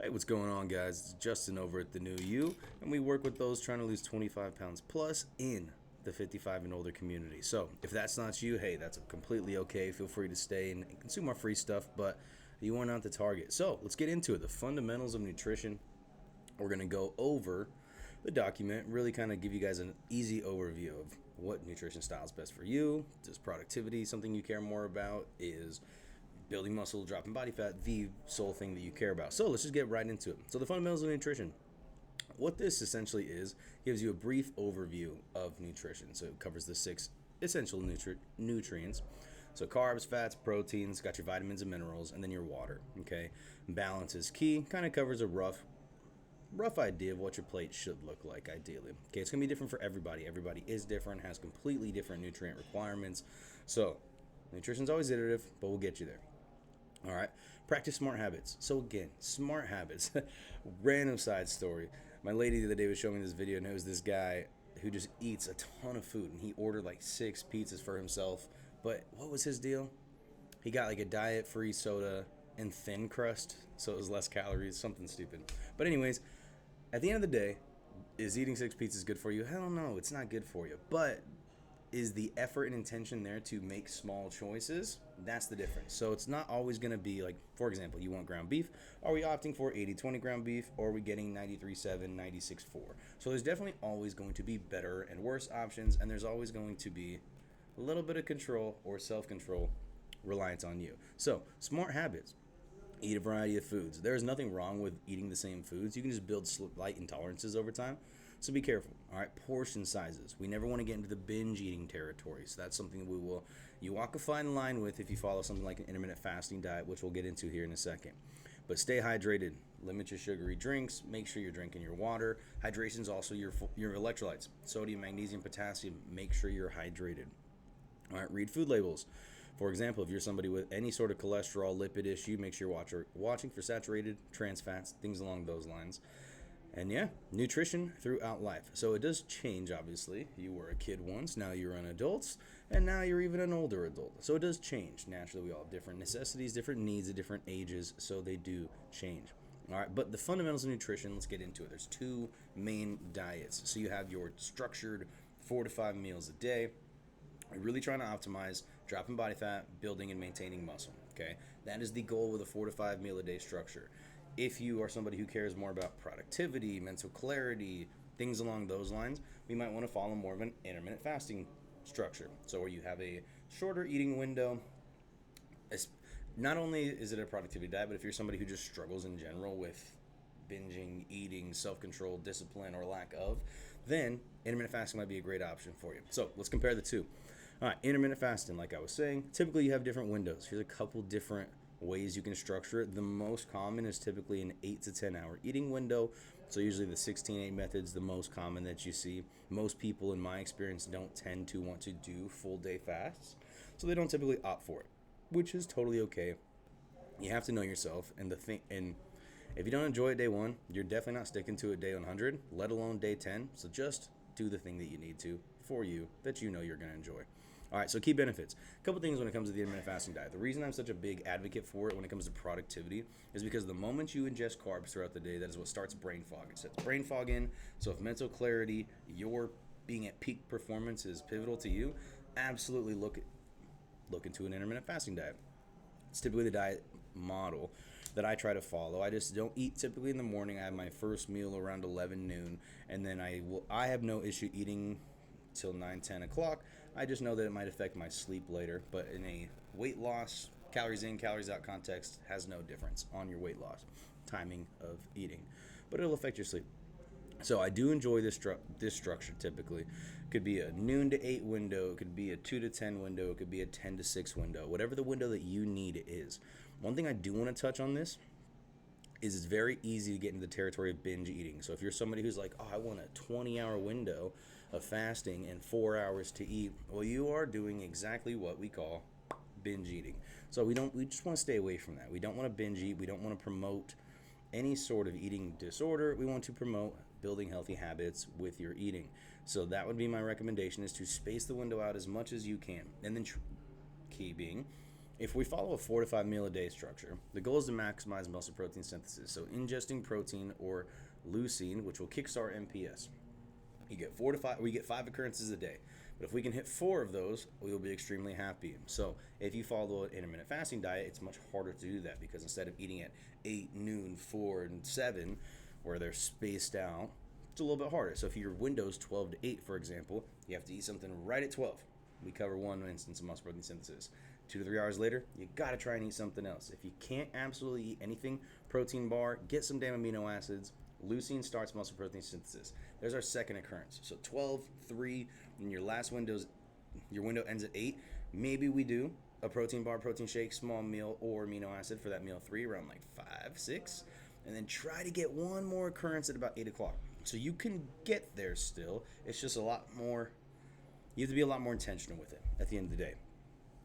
Hey, what's going on, guys? It's Justin over at The New You, and we work with those trying to lose 25 pounds plus in the 55 and older community. So, if that's not you, hey, that's completely okay. Feel free to stay and consume our free stuff, but you are not the target. So, let's get into it. The fundamentals of nutrition. We're going to go over the document, really kind of give you guys an easy overview of what nutrition style is best for you. Is productivity something you care more about? Is building muscle, dropping body fat the sole thing that you care about? So let's just get right into it. So the fundamentals of nutrition. What this essentially is gives you a brief overview of nutrition. So it covers the six essential nutrients. So carbs, fats, proteins, got your vitamins and minerals, and then your water. Okay, balance is key. Kind of covers a rough idea of what your plate should look like ideally. Okay, it's gonna be different for everybody. Everybody is different, has completely different nutrient requirements. So nutrition's always iterative, but we'll get you there. All right, practice smart habits. So again, smart habits. Random side story. My lady the other day was showing me this video, and it was this guy who just eats a ton of food, and he ordered like 6 pizzas for himself. But what was his deal? He got like a diet-free soda and thin crust, so it was less calories, something stupid. But anyways, at the end of the day, is eating 6 pizzas good for you? Hell no, it's not good for you. But is the effort and intention there to make small choices? That's the difference. So it's not always going to be like, for example, you want ground beef. Are we opting for 80-20 ground beef, or are we getting 93-7, 96-4? So there's definitely always going to be better and worse options, and there's always going to be a little bit of control or self-control reliance on you. So smart habits. Eat a variety of foods. There's nothing wrong with eating the same foods. You can just build slight intolerances over time. So be careful. All right, portion sizes. We never want to get into the binge eating territory. So that's something you walk a fine line with if you follow something like an intermittent fasting diet, which we'll get into here in a second. But stay hydrated. Limit your sugary drinks. Make sure you're drinking your water. Hydration is also your electrolytes. Sodium, magnesium, potassium. Make sure you're hydrated. All right, read food labels. For example, if you're somebody with any sort of cholesterol, lipid issue, make sure you're watching for saturated, trans fats, things along those lines. And yeah, nutrition throughout life. So it does change, obviously. You were a kid once, now you're an adult, and now you're even an older adult. So it does change. Naturally, we all have different necessities, different needs at different ages, so they do change. All right, but the fundamentals of nutrition, let's get into it. There's 2 main diets. So you have your structured 4 to 5 meals a day. You're really trying to optimize dropping body fat, building and maintaining muscle. Okay, that is the goal with a 4 to 5 meal a day structure. If you are somebody who cares more about productivity, mental clarity, things along those lines, we might want to follow more of an intermittent fasting structure. So where you have a shorter eating window. Not only is it a productivity diet, but if you're somebody who just struggles in general with binging, eating, self-control, discipline, or lack of, then intermittent fasting might be a great option for you. So let's compare the two. All right, intermittent fasting, like I was saying, typically you have different windows. Here's a couple different ways you can structure it. The most common is typically an 8 to 10 hour eating window. So usually the 16-8 method's the most common that you see. Most people, in my experience, don't tend to want to do full day fasts, so they don't typically opt for it, which is totally okay. You have to know yourself, and if you don't enjoy it day 1, you're definitely not sticking to it day 100, let alone day 10. So just do the thing that you need to for you that you know you're going to enjoy. All right, so key benefits. A couple things when it comes to the intermittent fasting diet. The reason I'm such a big advocate for it when it comes to productivity is because the moment you ingest carbs throughout the day, that is what starts brain fog. It sets brain fog in. So if mental clarity, your being at peak performance is pivotal to you, absolutely look into an intermittent fasting diet. It's typically the diet model that I try to follow. I just don't eat typically in the morning. I have my first meal around 11 noon, and then I have no issue eating till 9-10 o'clock. I just know that it might affect my sleep later, but in a weight loss, calories in, calories out context, has no difference on your weight loss timing of eating, but it'll affect your sleep. So I do enjoy this structure typically. It could be a noon to 8 window. It could be a 2 to 10 window. It could be a 10 to 6 window. Whatever the window that you need is. One thing I do want to touch on this is it's very easy to get into the territory of binge eating. So if you're somebody who's like, oh, I want a 20-hour window of fasting and 4 hours to eat, well, you are doing exactly what we call binge eating. So we just want to stay away from that. We don't want to binge eat. We don't want to promote any sort of eating disorder. We want to promote building healthy habits with your eating. So that would be my recommendation, is to space the window out as much as you can. And then key being, If we follow a 4 to 5 meal a day structure, the goal is to maximize muscle protein synthesis. So ingesting protein or leucine, which will kickstart MPS. You get 4 to 5. We get 5 occurrences a day, but if we can hit 4 of those, we will be extremely happy. So if you follow an intermittent fasting diet, it's much harder to do that because instead of eating at 8, noon, 4, and 7, where they're spaced out, it's a little bit harder. So if your window's 12 to 8, for example, you have to eat something right at 12. We cover one instance of muscle protein synthesis. 2 to 3 hours later, you gotta try and eat something else. If you can't absolutely eat anything, protein bar, get some damn amino acids. Leucine starts muscle protein synthesis. There's our second occurrence. So 12, 3, and your window ends at 8. Maybe we do a protein bar, protein shake, small meal, or amino acid for that meal 3 around like 5, 6. And then try to get one more occurrence at about 8 o'clock. So you can get there still. It's just a lot more, you have to be a lot more intentional with it at the end of the day.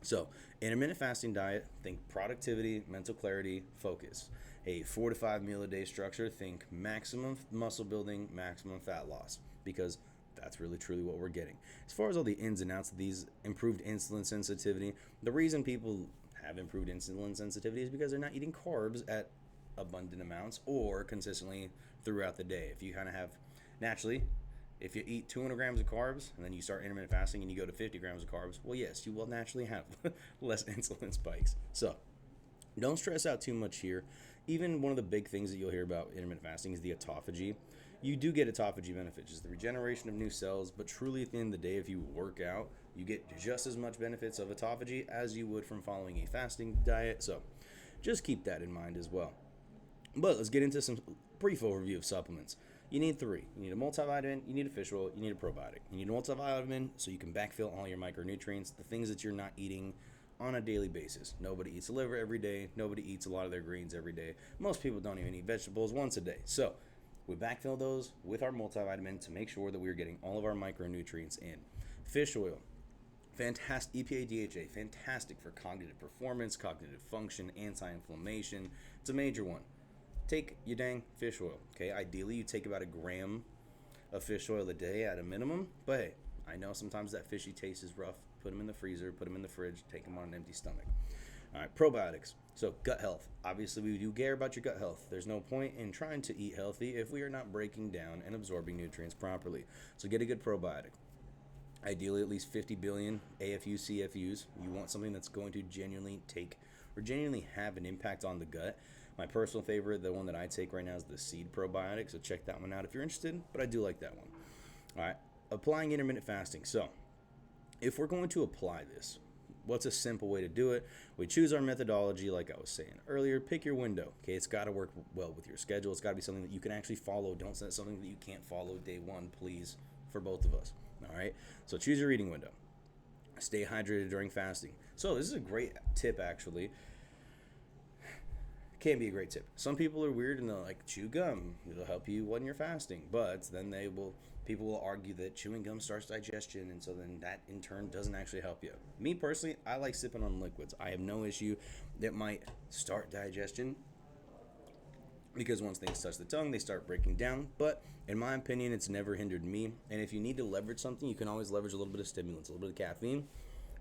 So, intermittent fasting diet, think productivity, mental clarity, focus. A 4 to 5 meal a day structure, think maximum muscle building, maximum fat loss, because that's really truly what we're getting. As far as all the ins and outs of these improved insulin sensitivity, the reason people have improved insulin sensitivity is because they're not eating carbs at abundant amounts or consistently throughout the day. If you kind of have, naturally, if you eat 200 grams of carbs and then you start intermittent fasting and you go to 50 grams of carbs, well, yes, you will naturally have less insulin spikes. So don't stress out too much here. Even one of the big things that you'll hear about intermittent fasting is the autophagy. You do get autophagy benefits, just the regeneration of new cells, but truly at the end of the day, if you work out, you get just as much benefits of autophagy as you would from following a fasting diet. So just keep that in mind as well. But let's get into some brief overview of supplements. You need 3. You need a multivitamin, you need a fish oil, you need a probiotic. You need a multivitamin so you can backfill all your micronutrients, the things that you're not eating on a daily basis. Nobody eats liver every day. Nobody eats a lot of their greens every day. Most people don't even eat vegetables once a day. So we backfill those with our multivitamin to make sure that we're getting all of our micronutrients in. Fish oil, fantastic. EPA DHA, fantastic for cognitive performance, cognitive function, anti-inflammation. It's a major one. Take your dang fish oil, okay? Ideally, you take about a gram of fish oil a day at a minimum. But hey, I know sometimes that fishy taste is rough. Put them in the freezer, put them in the fridge, take them on an empty stomach. All right, probiotics. So gut health. Obviously, we do care about your gut health. There's no point in trying to eat healthy if we are not breaking down and absorbing nutrients properly. So get a good probiotic. Ideally, at least 50 billion AFU, CFUs. You want something that's going to genuinely have an impact on the gut. My personal favorite, the one that I take right now, is the seed probiotic, so check that one out if you're interested, but I do like that one. All right, applying intermittent fasting. So if we're going to apply this, what's a simple way to do it? We choose our methodology, like I was saying earlier. Pick your window, okay? It's got to work well with your schedule. It's got to be something that you can actually follow. Don't set something that you can't follow day one, please, for both of us, all right? So choose your eating window. Stay hydrated during fasting. So this is a great tip, actually. Can be a great tip. Some people are weird and they'll like chew gum. It'll help you when you're fasting, but then people will argue that chewing gum starts digestion, and so then that in turn doesn't actually help you. Me personally, I like sipping on liquids. I have no issue that might start digestion because once things touch the tongue, they start breaking down. But in my opinion, it's never hindered me. And if you need to leverage something, you can always leverage a little bit of stimulants, a little bit of caffeine.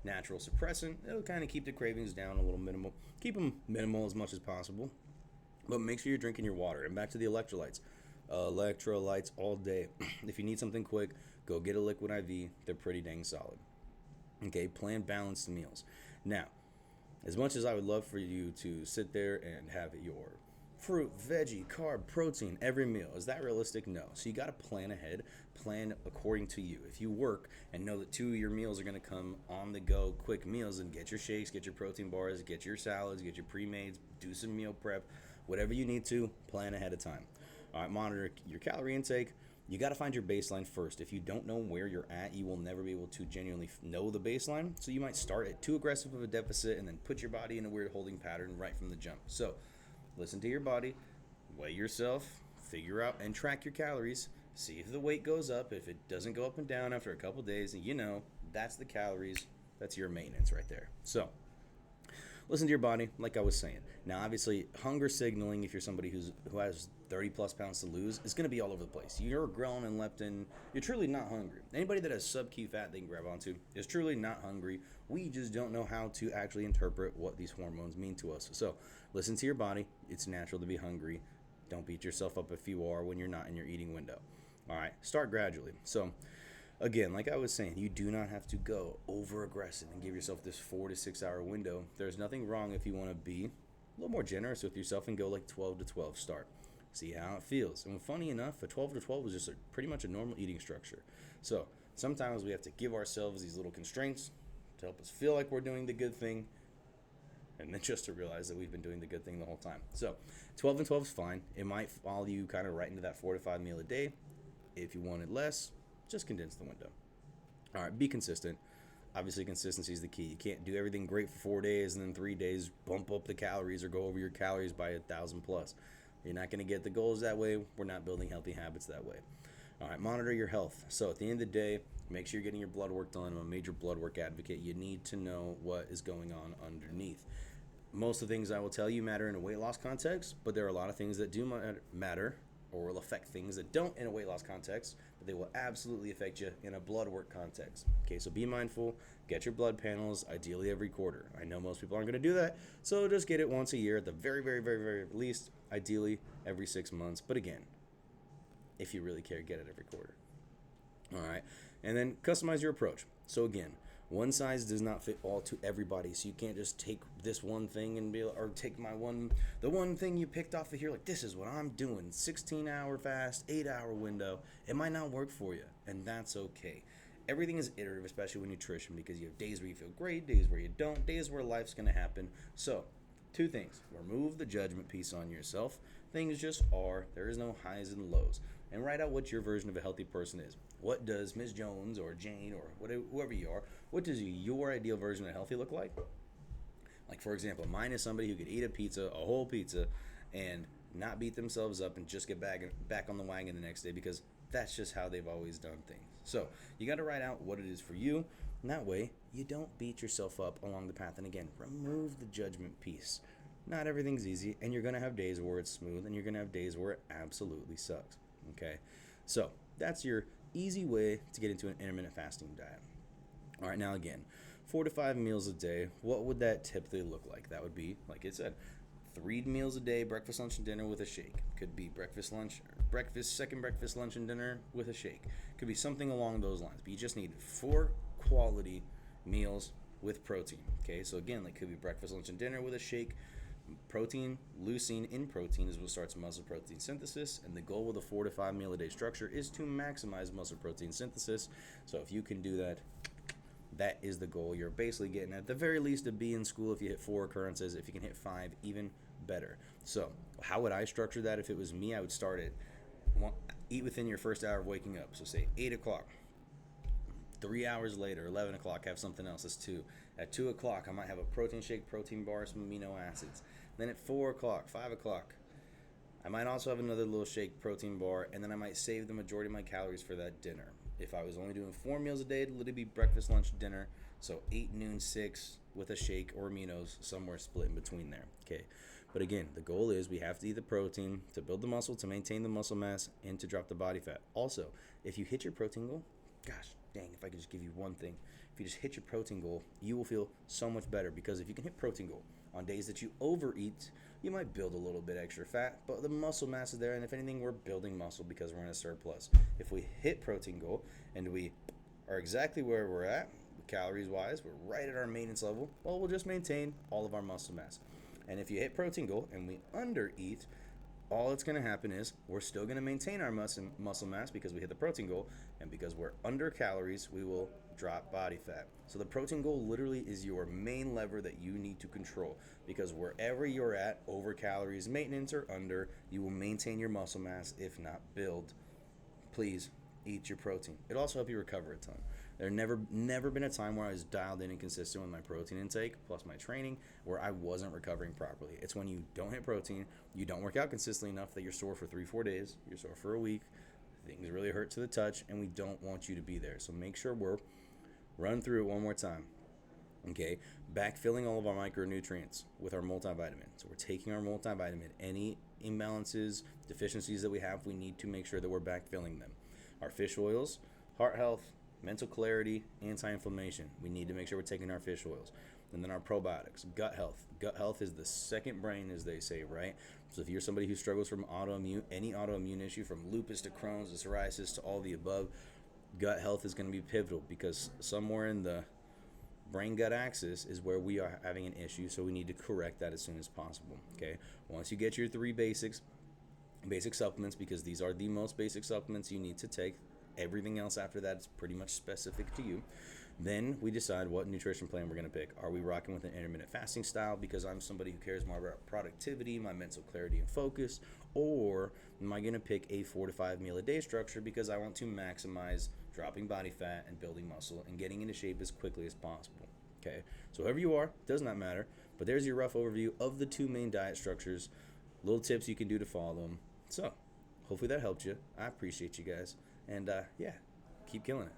Natural suppressant. It'll kind of keep the cravings down a little minimal. Keep them minimal as much as possible. But make sure you're drinking your water. And back to the electrolytes. Electrolytes all day. If you need something quick, go get a liquid IV. They're pretty dang solid. Okay, plan balanced meals. Now, as much as I would love for you to sit there and have your fruit, veggie, carb, protein every meal, is that realistic? No. So you got to plan ahead, plan according to you. If you work and know that 2 of your meals are going to come on the go, quick meals, and get your shakes, get your protein bars, get your salads, get your pre-mades, do some meal prep, whatever you need to, plan ahead of time. All right, monitor your calorie intake. You got to find your baseline first. If you don't know where you're at, you will never be able to genuinely know the baseline. So you might start at too aggressive of a deficit and then put your body in a weird holding pattern right from the jump. So listen to your body, weigh yourself, figure out and track your calories. See if the weight goes up. If it doesn't go up and down after a couple days, that's the calories. That's your maintenance right there. So listen to your body, like I was saying. Now, obviously, hunger signaling, if you're somebody who has 30 plus pounds to lose, is going to be all over the place. You're growing in leptin. You're truly not hungry. Anybody that has sub-Q fat they can grab onto is truly not hungry. We just don't know how to actually interpret what these hormones mean to us. So, listen to your body. It's natural to be hungry. Don't beat yourself up if you are when you're not in your eating window. All right, start gradually. So, again, like I was saying, you do not have to go over aggressive and give yourself this 4 to 6 hour window. There's nothing wrong if you want to be a little more generous with yourself and go like 12 to 12 start. See how it feels. And funny enough, a 12 to 12 is just pretty much a normal eating structure. So sometimes we have to give ourselves these little constraints to help us feel like we're doing the good thing, and then just to realize that we've been doing the good thing the whole time. So 12 and 12 is fine. It might follow you kind of right into that 4 to 5 meal a day. If you wanted less, just condense the window. All right, be consistent. Obviously, consistency is the key. You can't do everything great for 4 days and then 3 days bump up the calories or go over your calories by 1,000 plus. You're not going to get the goals that way. We're not building healthy habits that way. All right, monitor your health. So at the end of the day, make sure you're getting your blood work done. I'm a major blood work advocate. You need to know what is going on underneath. Most of the things I will tell you matter in a weight loss context, but there are a lot of things that do matter or will affect things that don't in a weight loss context, but they will absolutely affect you in a blood work context. Okay, so be mindful, get your blood panels, ideally every quarter. I know most people aren't going to do that, so just get it once a year at the very, very, very, very least, ideally every 6 months. But again, if you really care, get it every quarter. All right, and then customize your approach. So again, one size does not fit all to everybody, so you can't just take this one thing and be, or take the one thing you picked off of here, like this is what I'm doing, 16-hour fast, 8-hour window. It might not work for you, and that's okay. Everything is iterative, especially with nutrition, because you have days where you feel great, days where you don't, days where life's going to happen. So, 2 things. Remove the judgment piece on yourself. Things just are. There is no highs and lows. And write out what your version of a healthy person is. What does Ms. Jones or Jane or whatever, whoever you are, what does your ideal version of healthy look like? Like, for example, mine is somebody who could eat a whole pizza, and not beat themselves up and just get back on the wagon the next day, because that's just how they've always done things. So you got to write out what it is for you, and that way you don't beat yourself up along the path. And again, remove the judgment piece. Not everything's easy, and you're going to have days where it's smooth, and you're going to have days where it absolutely sucks. Okay, so that's your easy way to get into an intermittent fasting diet. All right, now again, 4 to 5 meals a day. What would that typically look like? That would be, like I said, 3 meals a day, breakfast, lunch, and dinner with a shake. Could be second breakfast, lunch, and dinner with a shake. Could be something along those lines. But you just need 4 quality meals with protein. Okay, so again, like could be breakfast, lunch, and dinner with a shake. Protein, leucine in protein is what starts muscle protein synthesis, and the goal with a 4 to 5 meal a day structure is to maximize muscle protein synthesis. So if you can do that, that is the goal. You're basically getting at the very least a B in school if you hit 4 occurrences. If you can hit 5, even better. So how would I structure that? If it was me, I would start it, eat within your first hour of waking up. So say 8 o'clock. 3 hours later, 11 o'clock, have something else. That's 2. At 2 o'clock, I might have a protein shake, protein bar, some amino acids. Then at 4 o'clock, 5 o'clock, I might also have another little shake, protein bar, and then I might save the majority of my calories for that dinner. If I was only doing 4 meals a day, it'd literally be breakfast, lunch, dinner. So 8, noon, 6 with a shake or aminos, somewhere split in between there. Okay. But again, the goal is we have to eat the protein to build the muscle, to maintain the muscle mass, and to drop the body fat. Also, if you hit your protein goal, gosh dang, if I could just give you one thing. If you just hit your protein goal, you will feel so much better, because if you can hit protein goal on days that you overeat, you might build a little bit extra fat, but the muscle mass is there, and if anything, we're building muscle because we're in a surplus. If we hit protein goal and we are exactly where we're at, calories-wise, we're right at our maintenance level, well, we'll just maintain all of our muscle mass. And if you hit protein goal and we undereat, all that's going to happen is we're still going to maintain our muscle mass because we hit the protein goal, and because we're under calories, we will drop body fat. So the protein goal literally is your main lever that you need to control, because wherever you're at, over calories, maintenance, or under, you will maintain your muscle mass, if not build. Please eat your protein. It'll also help you recover a ton. There's never been a time where I was dialed in and consistent with my protein intake plus my training where I wasn't recovering properly. It's when you don't hit protein, you don't work out consistently enough that you're sore for 3-4 days, you're sore for a week, things really hurt to the touch, and we don't want you to be there. So make sure we're run through it one more time. Okay, backfilling all of our micronutrients with our multivitamin. So we're taking our multivitamin. Any imbalances, deficiencies that we have, we need to make sure that we're backfilling them. Our fish oils, heart health, mental clarity, anti-inflammation. We need to make sure we're taking our fish oils. And then our probiotics, gut health. Gut health is the second brain, as they say, right? So if you're somebody who struggles from any autoimmune issue, from lupus to Crohn's to psoriasis to all the above, gut health is going to be pivotal, because somewhere in the brain gut axis is where we are having an issue, so we need to correct that as soon as possible. Okay, once you get your three basic supplements, because these are the most basic supplements you need to take, everything else after that is pretty much specific to you. Then we decide what nutrition plan we're going to pick. Are we rocking with an intermittent fasting style because I'm somebody who cares more about productivity, my mental clarity and focus, or am I going to pick a 4 to 5 meal a day structure because I want to maximize dropping body fat and building muscle and getting into shape as quickly as possible? Okay, so whoever you are, does not matter, but there's your rough overview of the two main diet structures, little tips you can do to follow them. So hopefully that helped you. I appreciate you guys, and yeah, keep killing it.